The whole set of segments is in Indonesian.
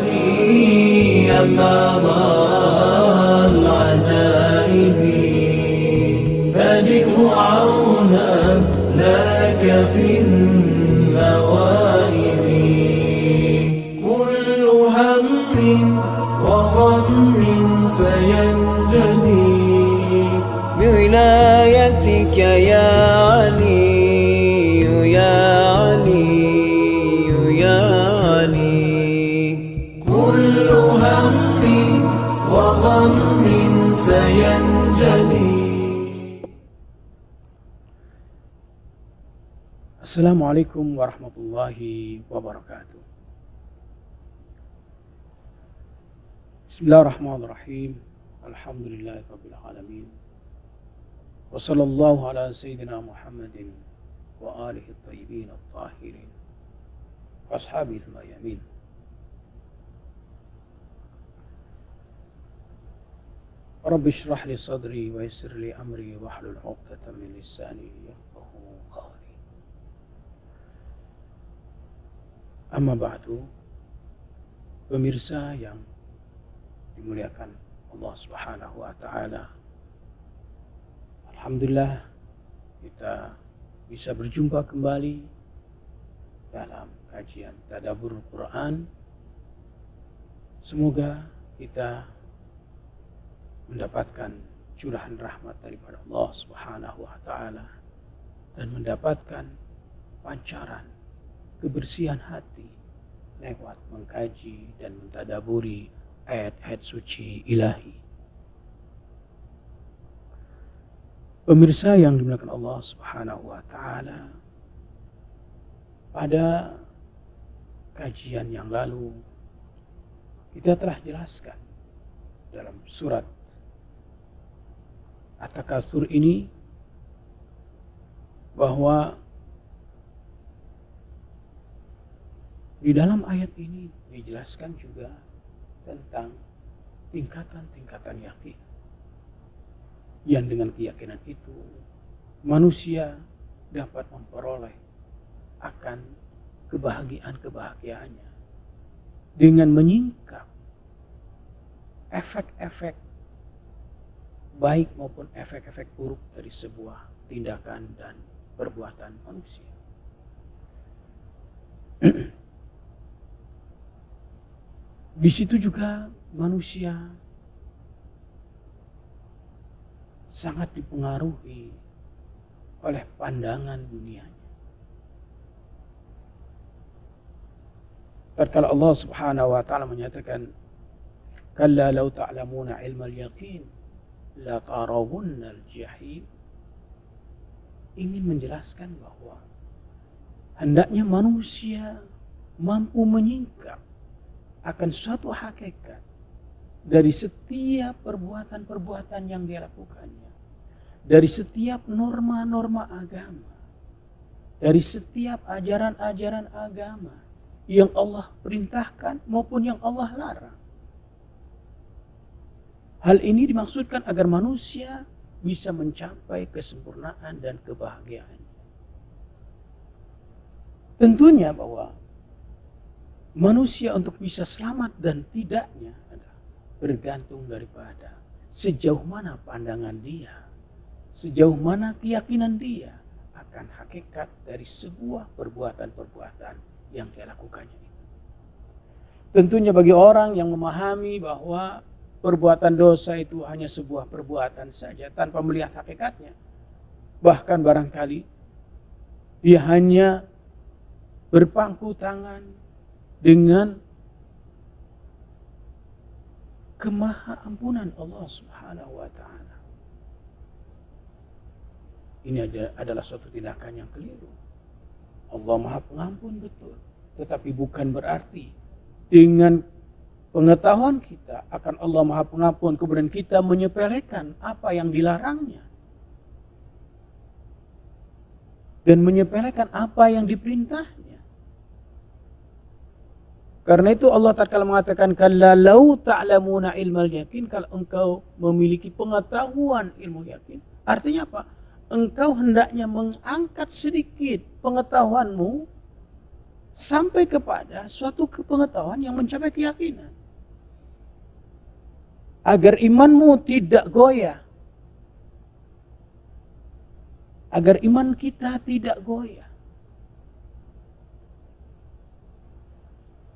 يا ماضى العجائب فجئ عونا لك في النوائب كل هم وغم سينجلي بولايتك يا علي يا علي يا علي كل هم وغم سينجلي. Assalamualaikum warahmatullahi wabarakatuh. Bismillahirrahmanirrahim. Alhamdulillahirabbil alamin. Wa sallallahu ala sayyidina Muhammadin wa alihi at-tayyibin at-tahirin wa ashabihi al-mayamin. Rabbi shrah li sadri wa yassir li amri wa hlul 'uqdatam min lisani yafqahu qawli. Amma ba'du, pemirsa yang dimuliakan Allah Subhanahu wa taala. Alhamdulillah kita bisa berjumpa kembali dalam kajian tadabbur Quran. Semoga kita mendapatkan curahan rahmat daripada Allah Subhanahu wa taala dan mendapatkan pancaran kebersihan hati lewat mengkaji dan mentadaburi ayat-ayat suci ilahi. Pemirsa yang dimuliakan Allah Subhanahu wa taala, pada kajian yang lalu kita telah jelaskan dalam surat At-Takatsur ini bahwa di dalam ayat ini dijelaskan juga tentang tingkatan-tingkatan yakin. Yang dengan keyakinan itu manusia dapat memperoleh akan kebahagiaan-kebahagiaannya dengan menyingkap efek-efek baik maupun efek-efek buruk dari sebuah tindakan dan perbuatan manusia. Di situ juga manusia sangat dipengaruhi oleh pandangan dunianya. Tatkala Allah Subhanahu wa taala menyatakan, "Kalla law ta'lamuna 'ilmal yaqin la tarawunnal jahim," ingin menjelaskan bahwa hendaknya manusia mampu menyingkap akan suatu hakikat dari setiap perbuatan-perbuatan yang dia lakukannya, dari setiap norma-norma agama, dari setiap ajaran-ajaran agama yang Allah perintahkan maupun yang Allah larang. Hal ini dimaksudkan agar manusia bisa mencapai kesempurnaan dan kebahagiaan. Tentunya bahwa manusia untuk bisa selamat dan tidaknya adalah bergantung daripada sejauh mana pandangan dia, sejauh mana keyakinan dia akan hakikat dari sebuah perbuatan-perbuatan yang dia lakukannya itu. Tentunya bagi orang yang memahami bahwa perbuatan dosa itu hanya sebuah perbuatan saja tanpa melihat hakikatnya, bahkan barangkali dia hanya berpangku tangan dengan kemahaampunan Allah Subhanahu wa taala. Ini adalah suatu tindakan yang keliru. Allah Maha Pengampun betul, tetapi bukan berarti dengan pengetahuan kita akan Allah Maha Pengampun kemudian kita menyepelekan apa yang dilarangnya dan menyepelekan apa yang diperintahnya. Karena itu Allah tatkala mengatakan kalla law ta'lamuna ilmal yakin, kalau engkau memiliki pengetahuan ilmu yakin, artinya apa? Engkau hendaknya mengangkat sedikit pengetahuanmu sampai kepada suatu pengetahuan yang mencapai keyakinan. Agar imanmu tidak goyah. Agar iman kita tidak goyah.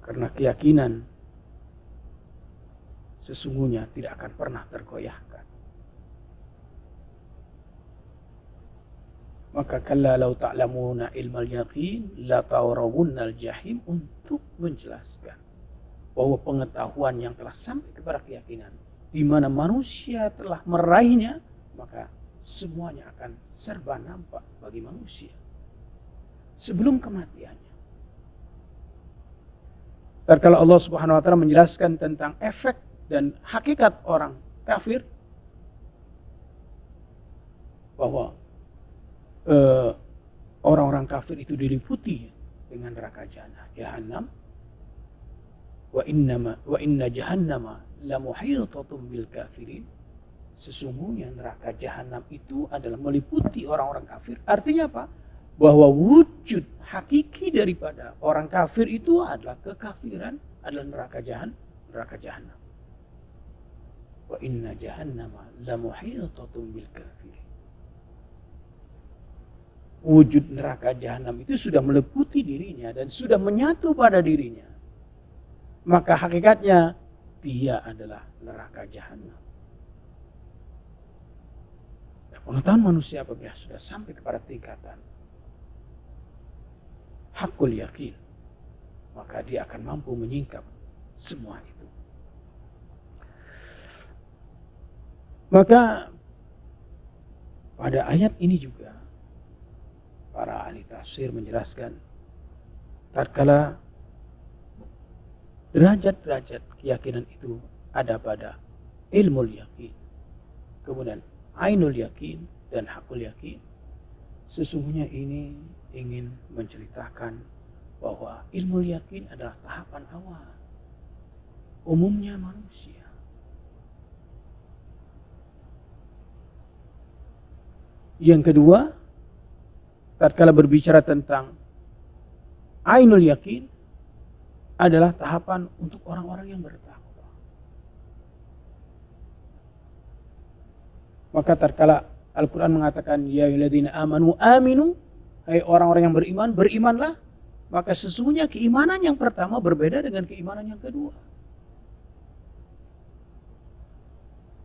Karena keyakinan sesungguhnya tidak akan pernah tergoyahkan. Maka kalla law ta'lamuna ilmal yaqin la tawrawunnal jahim, untuk menjelaskan bahwa pengetahuan yang telah sampai kepada keyakinan di mana manusia telah meraihnya, maka semuanya akan serba nampak bagi manusia sebelum kematiannya. Tatkala Allah Subhanahu wa taala menjelaskan tentang efek dan hakikat orang kafir, bahwa orang-orang kafir itu diliputi dengan neraka jahanam. Wa inna jahannama la muhitatun bil kafirin. Sesungguhnya neraka jahanam itu adalah meliputi orang-orang kafir. Artinya apa? Bahwa wujud hakiki daripada orang kafir itu adalah kekafiran, adalah neraka jahanam. Wa inna jahannama la muhitatun bil kafirin. Wujud neraka jahanam itu sudah meliputi dirinya dan sudah menyatu pada dirinya. Maka hakikatnya dia adalah neraka jahanam. Pengetahuan manusia apabila sudah sampai kepada tingkatan hakul yakin, maka dia akan mampu menyingkap semua itu. Maka pada ayat ini juga para ahli tafsir menjelaskan tatkala derajat-derajat keyakinan itu ada pada ilmu yakin, kemudian ainul yakin dan hakul yakin. Sesungguhnya ini ingin menceritakan bahwa ilmu yakin adalah tahapan awal umumnya manusia. Yang kedua, tatkala berbicara tentang ainul yakin, adalah tahapan untuk orang-orang yang bertakwa. Maka tatkala Al-Quran mengatakan ya ayyuhalladzina amanu aminu, hai orang-orang yang beriman, berimanlah, maka sesungguhnya keimanan yang pertama berbeda dengan keimanan yang kedua.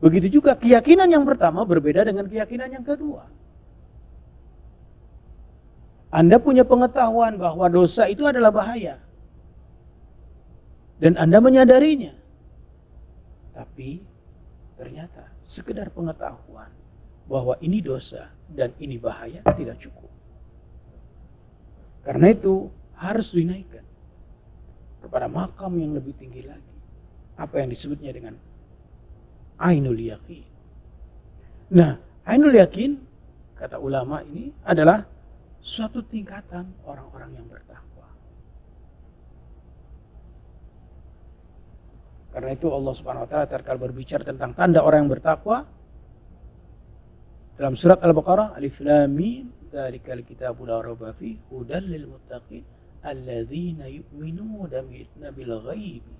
Begitu juga keyakinan yang pertama berbeda dengan keyakinan yang kedua. Anda punya pengetahuan bahwa dosa itu adalah bahaya. Dan Anda menyadarinya. Tapi ternyata sekedar pengetahuan bahwa ini dosa dan ini bahaya tidak cukup. Karena itu harus dinaikkan kepada makam yang lebih tinggi lagi. Apa yang disebutnya dengan ainul yakin. Nah, ainul yakin kata ulama ini adalah suatu tingkatan orang-orang yang bertakwa. Karena itu Allah Subhanahu wa taala tatkala berbicara tentang tanda orang yang bertakwa dalam surat Al-Baqarah, Alif Lam Mim, dzalikal kitabu la raiba fihi hudal lil muttaqin alladzina yu'minuna bil ghaibi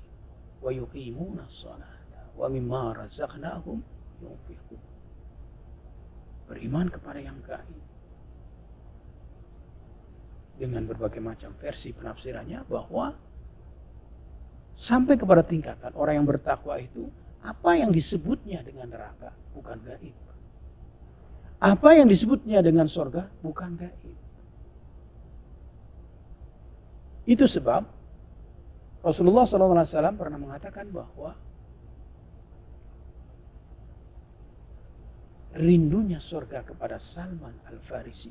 wa yuqimuna as-salata wa mimma razaqnahum yunfiqun. Beriman kepada yang gaib. Dengan berbagai macam versi penafsirannya bahwa sampai kepada tingkatan orang yang bertakwa itu apa yang disebutnya dengan neraka bukan gaib. Apa yang disebutnya dengan surga bukan gaib. Itu sebab Rasulullah SAW pernah mengatakan bahwa rindunya surga kepada Salman Al-Farisi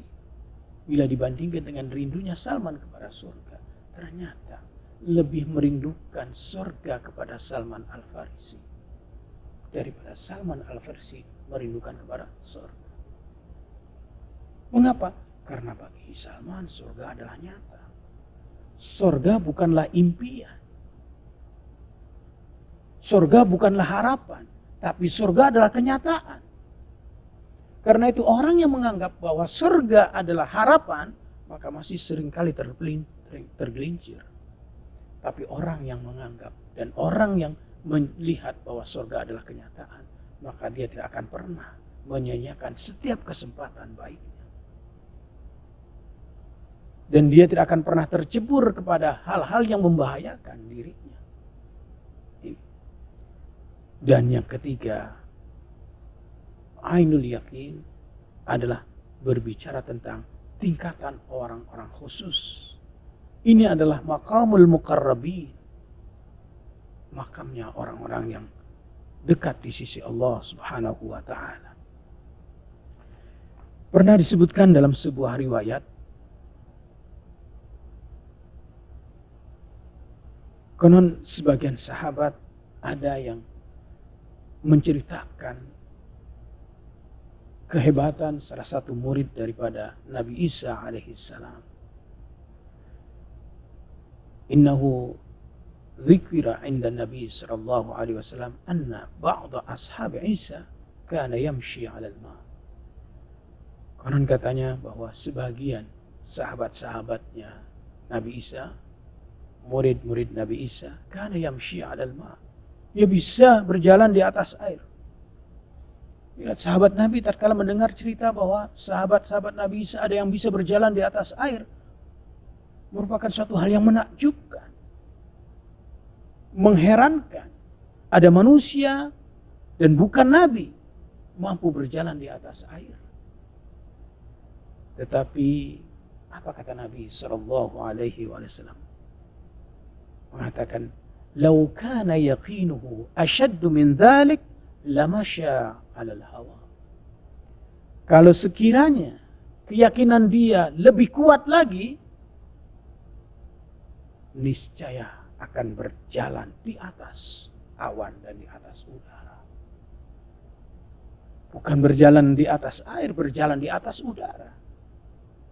bila dibandingkan dengan rindunya Salman kepada surga, ternyata lebih merindukan surga kepada Salman Al-Farisi daripada Salman Al-Farisi merindukan kepada surga. Mengapa? Karena bagi Salman surga adalah nyata. Surga bukanlah impian. Surga bukanlah harapan, tapi surga adalah kenyataan. Karena itu orang yang menganggap bahwa surga adalah harapan, maka masih seringkali terpelin tergelincir. Tapi orang yang menganggap dan orang yang melihat bahwa surga adalah kenyataan, maka dia tidak akan pernah menyanyiakan setiap kesempatan baiknya. Dan dia tidak akan pernah tercebur kepada hal-hal yang membahayakan dirinya. Dan yang ketiga, ainul yakin adalah berbicara tentang tingkatan orang-orang khusus. Ini adalah maqamul muqarrabin, makamnya orang-orang yang dekat di sisi Allah Subhanahu wa taala. Pernah disebutkan dalam sebuah riwayat, konon sebagian sahabat ada yang menceritakan kehebatan salah satu murid daripada Nabi Isa alaihissalam. Innahu dzikra 'inda Nabi sallallahu alaihi wasallam anna ba'd ashab Isa kana yamshi 'ala al-ma. Konon katanya bahwa sebagian sahabat-sahabatnya Nabi Isa, murid-murid Nabi Isa, kana yamshi 'ala al-ma. Dia bisa berjalan di atas air. Lihat sahabat Nabi tatkala mendengar cerita bahwa sahabat-sahabat Nabi Isa ada yang bisa berjalan di atas air, merupakan suatu hal yang menakjubkan, mengherankan. Ada manusia dan bukan Nabi mampu berjalan di atas air. Tetapi apa kata Nabi Sallallahu Alaihi Wasallam? Mengatakan, "Lau kana yaqinuhu ashaddu min dhalik, lamasya 'alal hawa." Kalau sekiranya keyakinan dia lebih kuat lagi, niscaya akan berjalan di atas awan dan di atas udara. Bukan berjalan di atas air, berjalan di atas udara.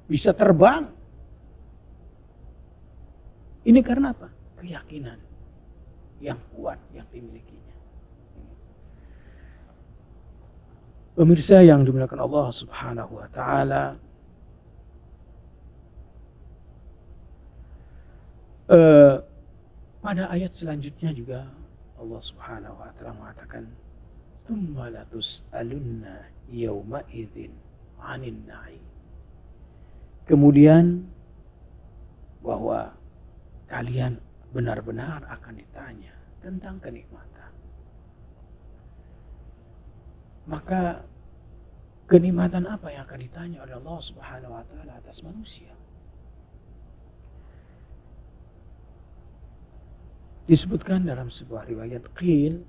Bisa terbang. Ini karena apa? Keyakinan yang kuat yang dimilikinya. Pemirsa yang dimuliakan Allah Subhanahu wa taala, pada ayat selanjutnya juga Allah Subhanahu wa taala mengatakan, "Tsumma latus'alunna yauma idzin 'anil na'im." Kemudian bahwa kalian benar-benar akan ditanya tentang kenikmatan. Maka kenikmatan apa yang akan ditanya oleh Allah Subhanahu wa taala atas manusia? Disebutkan dalam sebuah riwayat, qil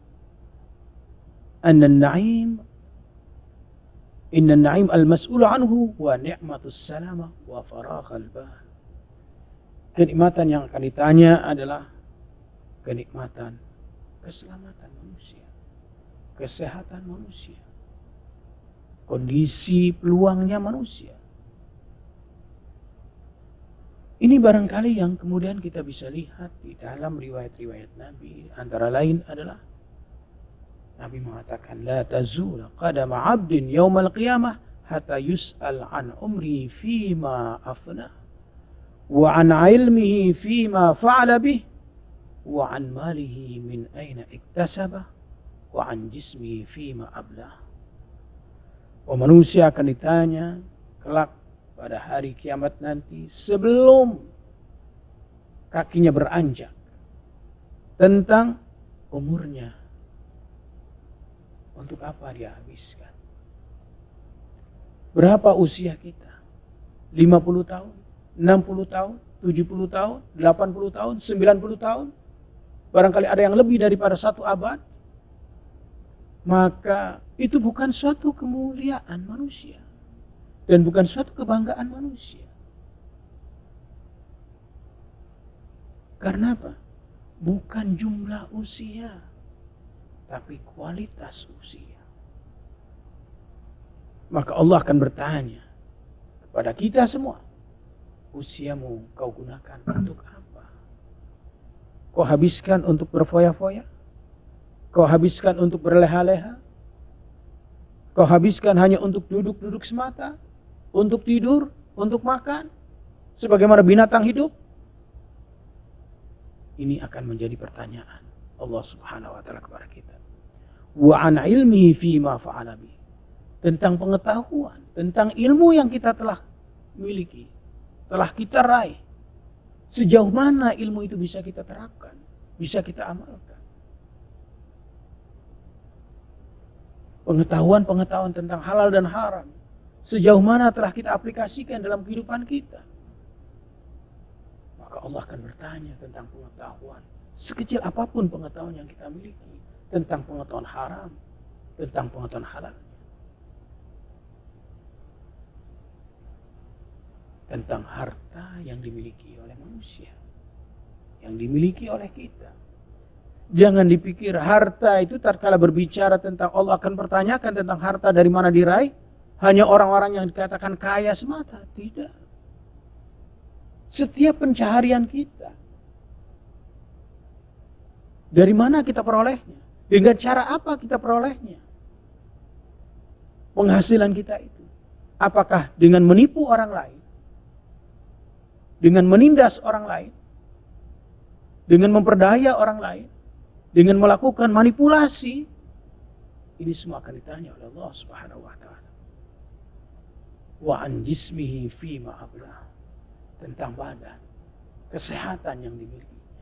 anna an-na'im inna an-na'im al-mas'ul anhu wa ni'matus salamah wa faraghal bal. Kenikmatan yang akan ditanya adalah kenikmatan keselamatan manusia, kesehatan manusia, kondisi peluangnya manusia. Ini barangkali yang kemudian kita bisa lihat di dalam riwayat-riwayat Nabi. Antara lain adalah Nabi mengatakan, "La tazula qadama 'abdin yaumal qiyamah hatta yus'al an umri fima afna wa an ilmihi fima fa'ala bih wa an malihi min aina iktasaba wa an jismihi fima ablah." Manusia akan ditanya kelak pada hari kiamat nanti sebelum kakinya beranjak tentang umurnya. Untuk apa dia habiskan? Berapa usia kita? 50 tahun, 60 tahun, 70 tahun, 80 tahun, 90 tahun? Barangkali ada yang lebih daripada 1 abad. Maka itu bukan suatu kemuliaan manusia. Dan bukan suatu kebanggaan manusia. Karena apa? Bukan jumlah usia, tapi kualitas usia. Maka Allah akan bertanya kepada kita semua, usiamu kau gunakan untuk apa? Kau habiskan untuk berfoya-foya? Kau habiskan untuk berleha-leha? Kau habiskan hanya untuk duduk-duduk semata? Untuk tidur? Untuk makan? Sebagaimana binatang hidup? Ini akan menjadi pertanyaan Allah Subhanahu wa taala kepada kita. Wa an ilmihi fima fa'ala bi. Tentang pengetahuan, tentang ilmu yang kita telah miliki, telah kita raih. Sejauh mana ilmu itu bisa kita terapkan, bisa kita amalkan. Pengetahuan-pengetahuan tentang halal dan haram, sejauh mana telah kita aplikasikan dalam kehidupan kita. Maka Allah akan bertanya tentang pengetahuan. Sekecil apapun pengetahuan yang kita miliki. Tentang pengetahuan haram. Tentang pengetahuan halal. Tentang harta yang dimiliki oleh manusia. Yang dimiliki oleh kita. Jangan dipikir harta itu tatkala berbicara tentang Allah akan pertanyakan tentang harta dari mana diraih. Hanya orang-orang yang dikatakan kaya semata. Tidak. Setiap pencaharian kita. Dari mana kita perolehnya? Dengan cara apa kita perolehnya? Penghasilan kita itu. Apakah dengan menipu orang lain? Dengan menindas orang lain? Dengan memperdaya orang lain? Dengan melakukan manipulasi? Ini semua akan ditanya oleh Allah Subhanahu wa taala. Wa an jismihi fima ablah. Tentang badan, kesehatan yang dimilikinya.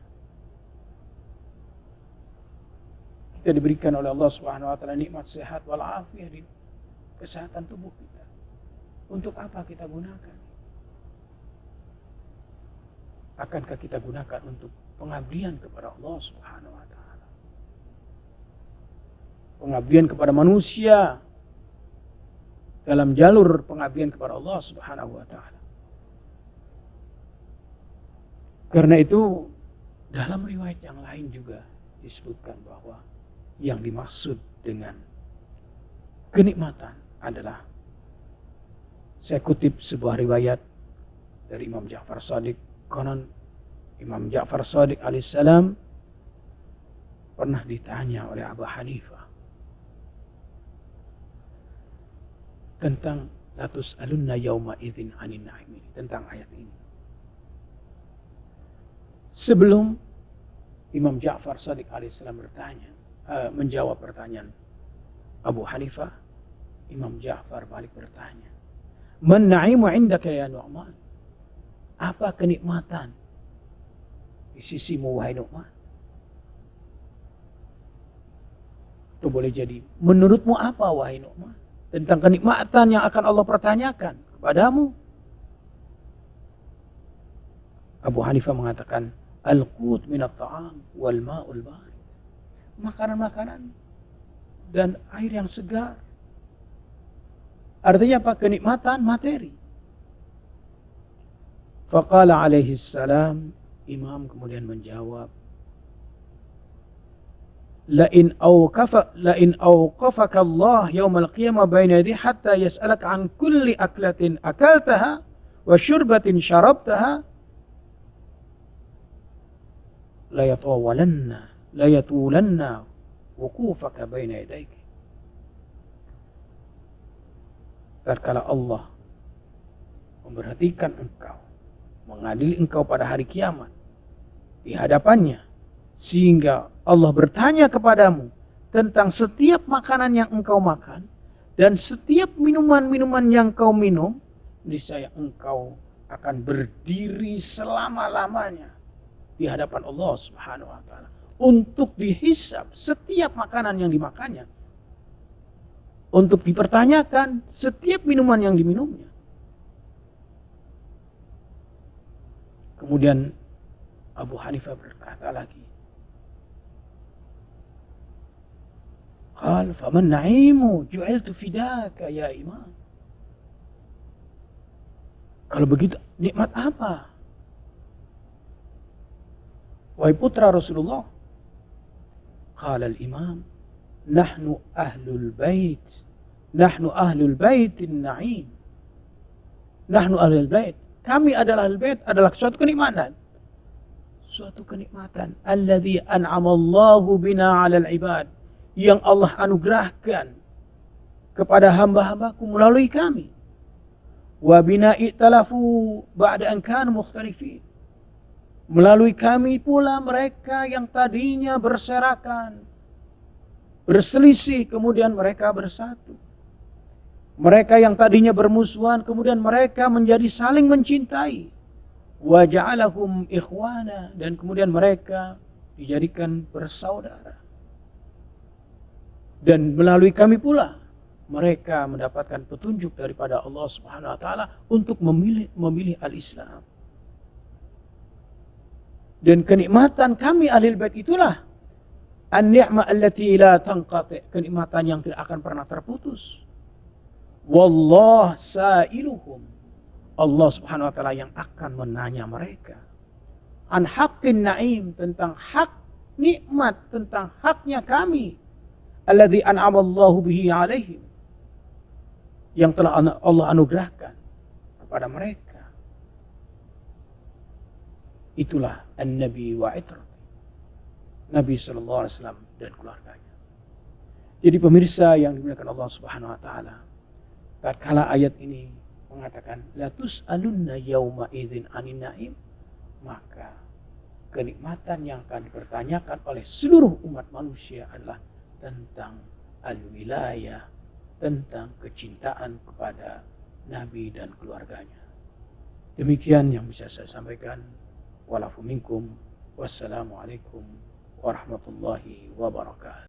Kita diberikan oleh Allah Subhanahu wa taala nikmat sehat wal afiyah di kesehatan tubuh kita. Untuk apa kita gunakan? Akankah kita gunakan untuk pengabdian kepada Allah Subhanahu wa taala? Pengabdian kepada manusia dalam jalur pengabdian kepada Allah Subhanahu wa taala. Karena itu dalam riwayat yang lain juga disebutkan bahwa yang dimaksud dengan kenikmatan adalah, saya kutip sebuah riwayat dari Imam Ja'far Shadiq, konon Imam Ja'far Shadiq alaihissalam pernah ditanya oleh Abu Hanifah tentang la tus'alunna yauma idzin 'anin na'im, tentang ayat ini. Sebelum Imam Ja'far Shadiq alaihissalam menjawab pertanyaan Abu Hanifah, Imam Ja'far balik bertanya, "Man na'imu 'indaka ya Nu'man?" Apa kenikmatan di sisimu wahai Nu'man? Itu boleh jadi, menurutmu apa wahai Nu'man? Tentang kenikmatan yang akan Allah pertanyakan kepadamu. Abu Hanifah mengatakan, al-qut minat ta'am wal ma'ul barid. Makanan-makanan dan air yang segar. Artinya apa? Kenikmatan materi. Faqala alaihi salam, Imam kemudian menjawab, la'in awqafaka Allah yawmal qiyamah baina yadayhi hatta yas'alaka an kulli aklatin akaltaha wa syurbatin syarabtaha la yatulanna wukufaka baina yadayki. Tatkala Allah memperhatikan engkau, mengadili engkau pada hari kiamat di hadapannya, sehingga Allah bertanya kepadamu tentang setiap makanan yang engkau makan dan setiap minuman-minuman yang kau minum, niscaya engkau akan berdiri selama-lamanya di hadapan Allah Subhanahu wa taala untuk dihisab setiap makanan yang dimakannya, untuk dipertanyakan setiap minuman yang diminumnya. Kemudian Abu Hanifah berkata lagi, qal faman na'imu ju'iltu fidaka ya imam. Kalau begitu nikmat apa wahai putra Rasulullah? Qala al-imam, nahnu ahlul bait an-na'im. Nahnu ahlul bait, kami adalah ahlul bait, adalah suatu kenikmatan. Suatu kenikmatan. Alladzi an'amallahu bina 'alal ibad, yang Allah anugerahkan kepada hamba-hambaku melalui kami. Wa bina i'talafu ba'da an kanu mukhtalifin. Melalui kami pula mereka yang tadinya berserakan, berselisih, kemudian mereka bersatu. Mereka yang tadinya bermusuhan, kemudian mereka menjadi saling mencintai. Wa ja'alahum ikhwana, dan kemudian mereka dijadikan bersaudara. Dan melalui kami pula mereka mendapatkan petunjuk daripada Allah Subhanahu wa taala untuk memilih al-Islam. Dan kenikmatan kami Ahlul Bait itulah an-ni'mah allati la tanqati', kenikmatan yang tidak akan pernah terputus. Wallah sa'iluhum, Allah Subhanahu wa taala yang akan menanya mereka an haqqin na'im, tentang hak nikmat, tentang haknya kami, alladzi an'amallahu bihi alaihim, yang telah Allah anugerahkan kepada mereka. Itulah an-nabi wa itrati, Nabi sallallahu alaihi wasallam dan keluarganya. Jadi pemirsa yang dimuliakan Allah Subhanahu wa taala, tatkala ayat ini mengatakan la tus'alunna yauma idzin 'anin na'im, maka kenikmatan yang akan dipertanyakan oleh seluruh umat manusia adalah tentang al-wilayah, tentang kecintaan kepada Nabi dan keluarganya. Demikian yang bisa saya sampaikan. Walafu minkum. Wassalamualaikum warahmatullahi wabarakatuh.